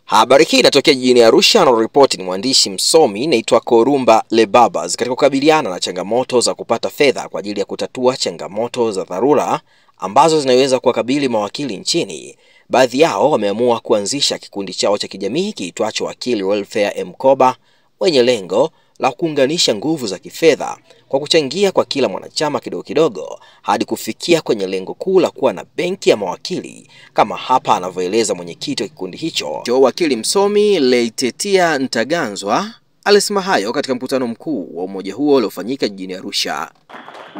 Habari hii inatokea jijini Arusha na ripoti ni mwandishi msomi naitwa Korumba Lebabas. Katika kukabiliana na changamoto za kupata fedha kwa ajili ya kutatua changamoto za dharura ambazo zinaweza kuwakabili mawakili nchini, baadhi yao wameamua kuanzisha kikundi chao cha kijamii kiitwacho Wakili Welfare Mkoba, wenye lengo la kuunganisha nguvu za kifedha kwa kuchangia kwa kila mwanachama kidogo kidogo hadi kufikia kwenye lengo kuu la kuwa na benki ya mawakili, kama hapa anavyoeleza mwenyekiti wa kikundi hicho. Wakili msomi Leitetia Ntaganzwa alisema hayo katika mkutano mkuu wa umoja huo uliofanyika jijini Arusha.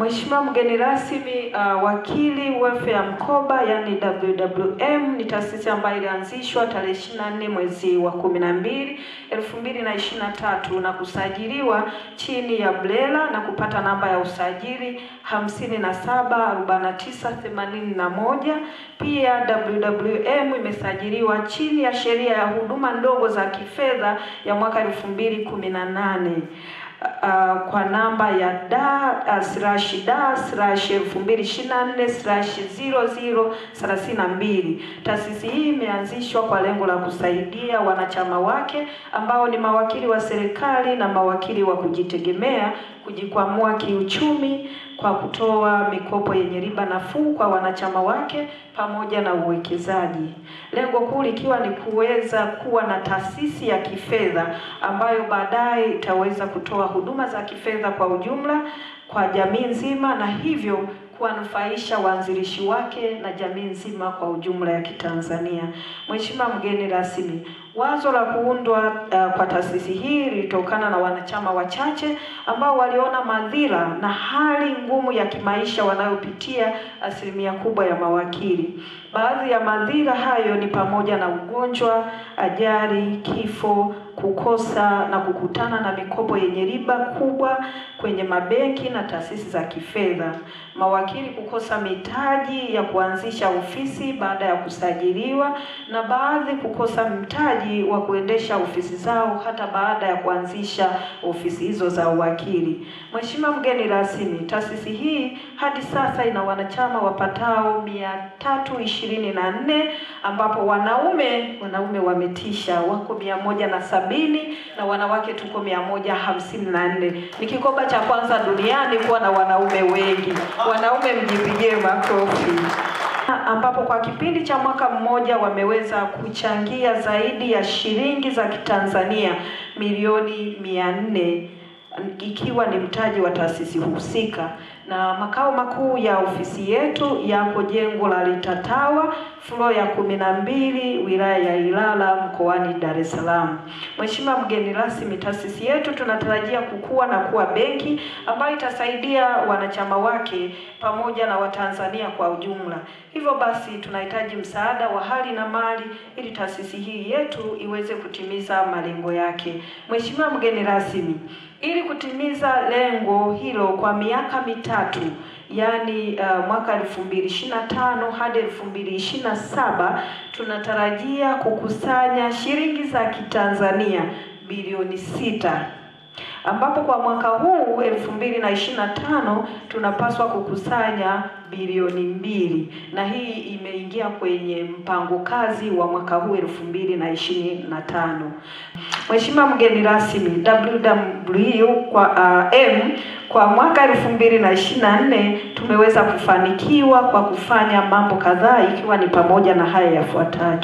Mheshimiwa mgeni rasmi, Wakili Welfare Mkoba yani WWM ni taasisi ambayo ilianzishwa tarehe 24 mwezi wa 12 2023 na kusajiliwa chini ya BRELA na kupata namba ya usajili 574981. Pia WWM imesajiliwa chini ya sheria ya huduma ndogo za kifedha ya mwaka 2018 kwa namba ya DA/2024/0032. Taasisi hii imeanzishwa kwa lengo la kusaidia wanachama wake ambao ni mawakili wa serikali na mawakili wa kujitegemea kujikwamua kiuchumi kwa kutoa mikopo yenye riba nafuu kwa wanachama wake pamoja na uwekezaji. Lengo kuu likiwa ni kuweza kuwa na taasisi ya kifedha ambayo baadaye itaweza kutoa huduma za kifedha kwa ujumla kwa jamii nzima na hivyo kuwanufaisha waanzilishi wake na jamii nzima kwa ujumla ya Kitanzania. Mheshimiwa mgeni rasmi, wazo la kuundwa kwa taasisi hii lilitokana na wanachama wachache ambao waliona madhira na hali ngumu ya kimaisha wanayopitia asilimia kubwa ya mawakili. Baadhi ya madhira hayo ni pamoja na ugonjwa, ajali, kifo, kukosa na kukutana na mikopo yenye riba kubwa kwenye mabenki na taasisi za kifedha, mawakili kukosa mitaji ya kuanzisha ofisi baada ya kusajiliwa, na baadhi kukosa mtaji wa kuendesha ofisi zao hata baada ya kuanzisha ofisi hizo za uwakili. Mheshimiwa mgeni rasmi, taasisi hii hadi sasa ina wanachama wapatao 324 ambapo wanaume wametisha wako 170 na wanawake tuko 154. Ni kikoba cha kwanza duniani kuwa na wanaume wengi. Wanaume mjipigie makofi. Ambapo kwa kipindi cha mwaka mmoja wameweza kuchangia zaidi ya shilingi za Kitanzania milioni 400 ikiwa ni mtaji wa taasisi husika, na makao makuu ya ofisi yetu yako jengo la Litatawa floor ya 12 wilaya ya Ilala mkoani Dar es Salaam. Mheshimiwa mgeni rasmi, taasisi yetu tunatarajia kukua na kuwa benki ambayo itasaidia wanachama wake pamoja na Watanzania kwa ujumla. Hivyo basi tunahitaji msaada wa hali na mali ili taasisi hii yetu iweze kutimiza malengo yake. Mheshimiwa mgeni rasmi, ili kutimiza lengo hilo kwa miaka mitatu, yani mwaka 2025 hadi 2027, tunatarajia kukusanya shilingi za Kitanzania bilioni 6, ambapo kwa mwaka huu 2025 tunapaswa kukusanya bilioni 2, na hii imeingia kwenye mpango kazi wa mwaka huu 2025. Mheshimiwa mgeni rasmi, WWM kwa mwaka 2024 tumeweza kufanikiwa kwa kufanya mambo kadhaa ikiwa ni pamoja na haya yafuatayo.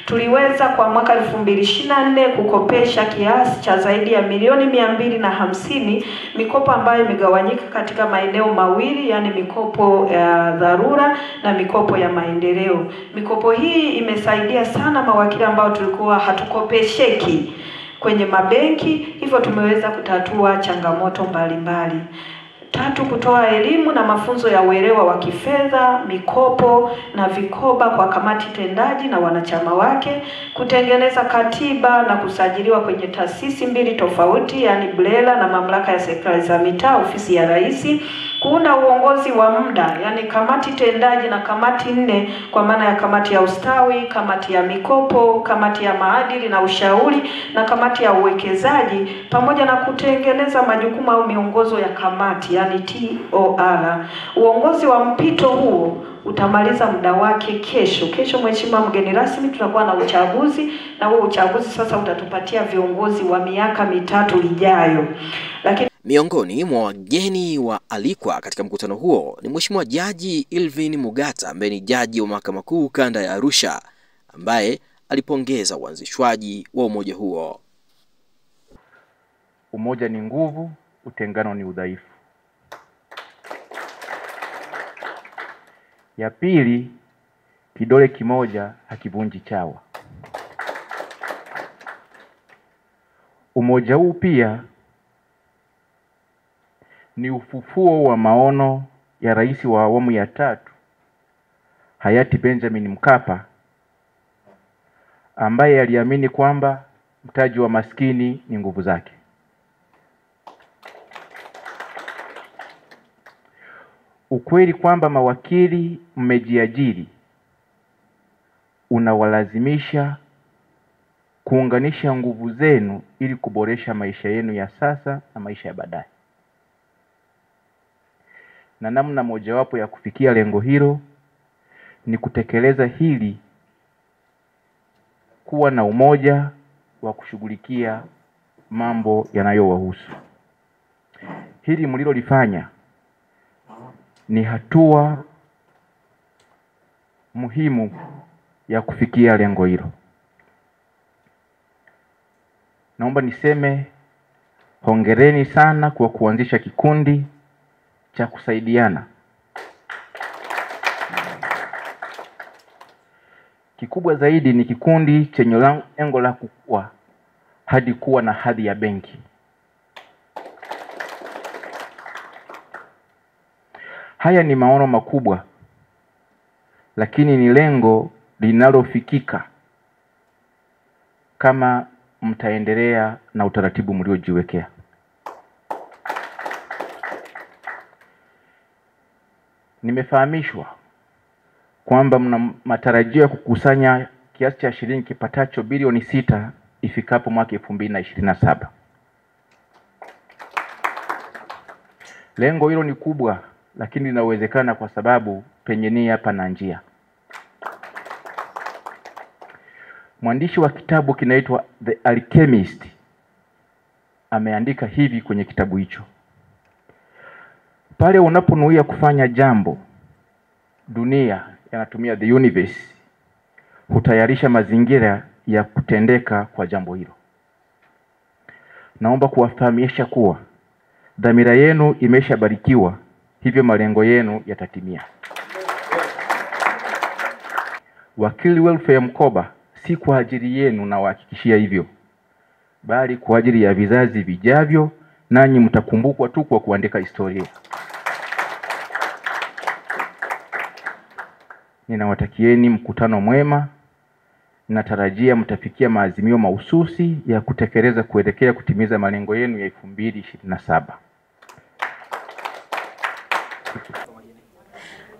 Tuliweza kwa mwaka 2024 kukopesha kiasi cha zaidi ya milioni 250 mikopo ambayo imegawanyika katika maeneo mawili, yani mikopo ya dharura na mikopo ya maendeleo. Mikopo hii imesaidia sana mawakili ambao tulikuwa hatukopesheki kwenye mabenki, hivyo tumeweza kutatua changamoto mbalimbali. 3, kutoa elimu na mafunzo ya uelewa wa kifedha, mikopo na vikoba kwa kamati tendaji na wanachama wake, kutengeneza katiba na kusajiliwa kwenye taasisi mbili tofauti, yani BRELA na mamlaka ya serikali za mitaa ofisi ya Rais, kuunda uongozi wa muda, yani kamati tendaji na kamati 4, kwa maana ya kamati ya ustawi, kamati ya mikopo, kamati ya maadili na ushauri na kamati ya uwekezaji, pamoja na kutengeneza majukumu au miongozo ya kamati, yani TOR. Uongozi wa mpito huo utamaliza muda wake kesho. Kesho, mheshimiwa mgeni rasmi, tutakuwa na uchaguzi, na huo uchaguzi sasa utatupatia viongozi wa miaka 3 ijayo. Lakini miongoni mwa wageni waalikwa katika mkutano huo ni Mheshimiwa Jaji Ilvin Mugata ambaye ni jaji wa Mahakama Kuu Kanda ya Arusha, ambaye alipongeza uanzishwaji wa umoja huo. Umoja ni nguvu, utengano ni udhaifu. Ya pili, kidole kimoja hakivunji chawa. Umoja huu pia ni ufufuo wa maono ya rais wa awamu ya 3 hayati Benjamin Mkapa, ambaye aliamini kwamba mtaji wa maskini ni nguvu zake. Ukweli kwamba mawakili mmejiajiri unawalazimisha kuunganisha nguvu zenu ili kuboresha maisha yenu ya sasa na maisha ya baadaye. Na namna mojawapo ya kufikia lengo hilo ni kutekeleza hili, kuwa na umoja wa kushughulikia mambo yanayowahusu. Hili mlilolifanya ni hatua muhimu ya kufikia lengo hilo. Naomba niseme hongereni sana kwa kuanzisha kikundi cha kusaidiana. Kikubwa zaidi ni kikundi chenye lengo la kukua hadi kuwa na hadhi ya benki. Haya ni maono makubwa, lakini ni lengo linalofikika kama mtaendelea na utaratibu mliojiwekea. Nimefahamishwa kwamba mna matarajio ya kukusanya kiasi cha shilingi kipatacho bilioni 6 ifikapo mwaka 2027. Lengo hilo ni kubwa, lakini linawezekana kwa sababu penye nia pana njia. Mwandishi wa kitabu kinaitwa The Alchemist ameandika hivi kwenye kitabu hicho: pale unaponuia kufanya jambo, dunia, yanatumia the universe, hutayarisha mazingira ya kutendeka kwa jambo hilo. Naomba kuwafahamisha kuwa dhamira yenu imeshabarikiwa, hivyo malengo yenu yatatimia. Wakili Welfare Mkoba si kwa ajili yenu, na wahakikishia hivyo, bali kwa ajili ya vizazi vijavyo, nanyi mtakumbukwa tu kwa kuandika historia. Ninawatakieni mkutano mwema. Natarajia mtafikia maazimio mahususi ya kutekeleza kuelekea kutimiza malengo yenu ya 2027.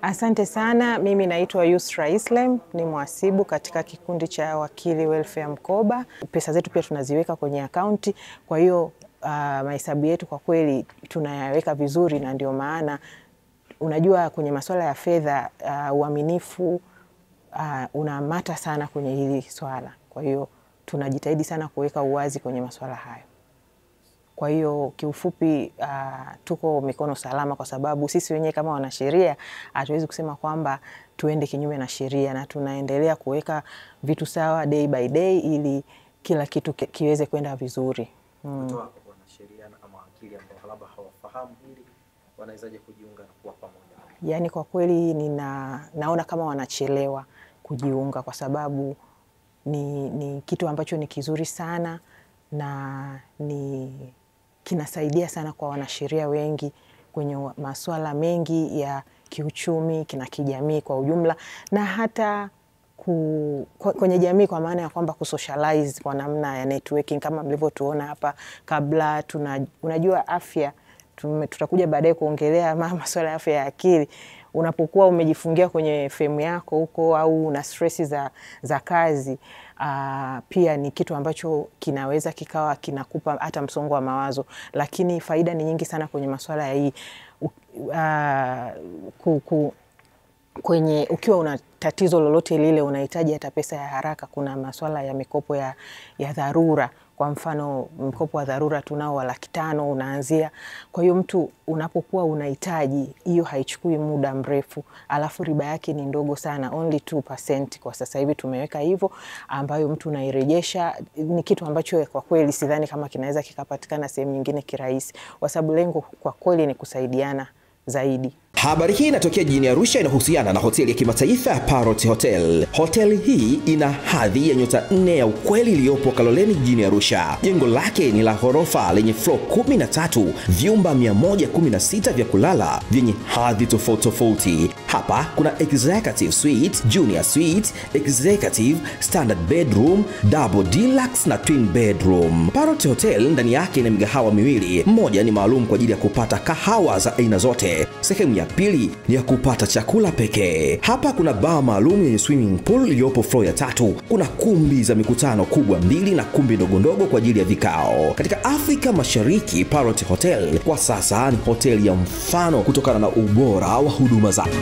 Asante sana. Mimi naitwa Yusra Islam, ni mhasibu katika kikundi cha Wakili Welfare Mkoba. Pesa zetu pia tunaziweka kwenye akaunti, kwa hiyo mahesabu yetu kwa kweli tunayaweka vizuri, na ndio maana unajua kwenye masuala ya fedha uaminifu unamata sana kwenye hili swala. Kwa hiyo tunajitahidi sana kuweka uwazi kwenye masuala hayo. Kwa hiyo kiufupi tuko mikono salama, kwa sababu sisi wenyewe kama wanasheria hatuwezi kusema kwamba tuende kinyume na sheria, na tunaendelea kuweka vitu sawa day by day ili kila kitu kiweze kwenda vizuri. Kutoa kwa wanasheria ama wakili ambao labda hawafahamu hili, wanawezaje kujiunga na kuwa pamoja? Yaani kwa kweli naona kama wanachelewa kujiunga, kwa sababu ni kitu ambacho ni kizuri sana na kinasaidia sana kwa wanasheria wengi kwenye masuala mengi ya kiuchumi na kijamii kwa ujumla, na hata kwenye jamii, kwa maana ya kwamba kusocialize kwa namna ya networking kama mlivyotuona hapa kabla. Unajua afya tutakuja baadaye kuongelea masuala ya afya ya akili. Unapokuwa umejifungia kwenye fremu yako huko au una stress za kazi, pia ni kitu ambacho kinaweza kikawa kinakupa hata msongo wa mawazo. Lakini faida ni nyingi sana kwenye masuala ya hii. Ukiwa una tatizo lolote lile, unahitaji hata pesa ya haraka, kuna masuala ya mikopo ya dharura. Kwa mfano mkopo wa dharura tunao wa 500,000 unaanzia. Kwa hiyo mtu unapokuwa unahitaji, hiyo haichukui muda mrefu, alafu riba yake ni ndogo sana, only 2% kwa sasa hivi tumeweka hivyo, ambayo mtu unairejesha. Ni kitu ambacho kwa kweli sidhani kama kinaweza kikapatikana sehemu nyingine kirahisi, kwa sababu lengo kwa kweli ni kusaidiana zaidi. Habari hii inatokea jijini Arusha, inahusiana na hoteli ya kimataifa ya Parrot Hotel. Hoteli hii ina hadhi ya nyota 4 ya ukweli iliyopo Kaloleni jijini Arusha. Jengo lake ni la ghorofa lenye floor 13, vyumba 116 vya kulala vyenye hadhi tofauti tofauti. Hapa kuna executive suite, junior suite, executive, standard bedroom, double deluxe na twin bedroom. Parrot Hotel ndani yake ina migahawa miwili. Mmoja ni maalum kwa ajili ya kupata kahawa za aina zote. Sehemu ya pili ni ya kupata chakula pekee. Hapa kuna bar maalum yenye swimming pool iliyopo floor ya 3. Kuna kumbi za mikutano kubwa 2 na kumbi ndogo ndogo kwa ajili ya vikao. Katika Afrika Mashariki, Parrot Hotel kwa sasa ni hoteli ya mfano kutokana na ubora wa huduma zake.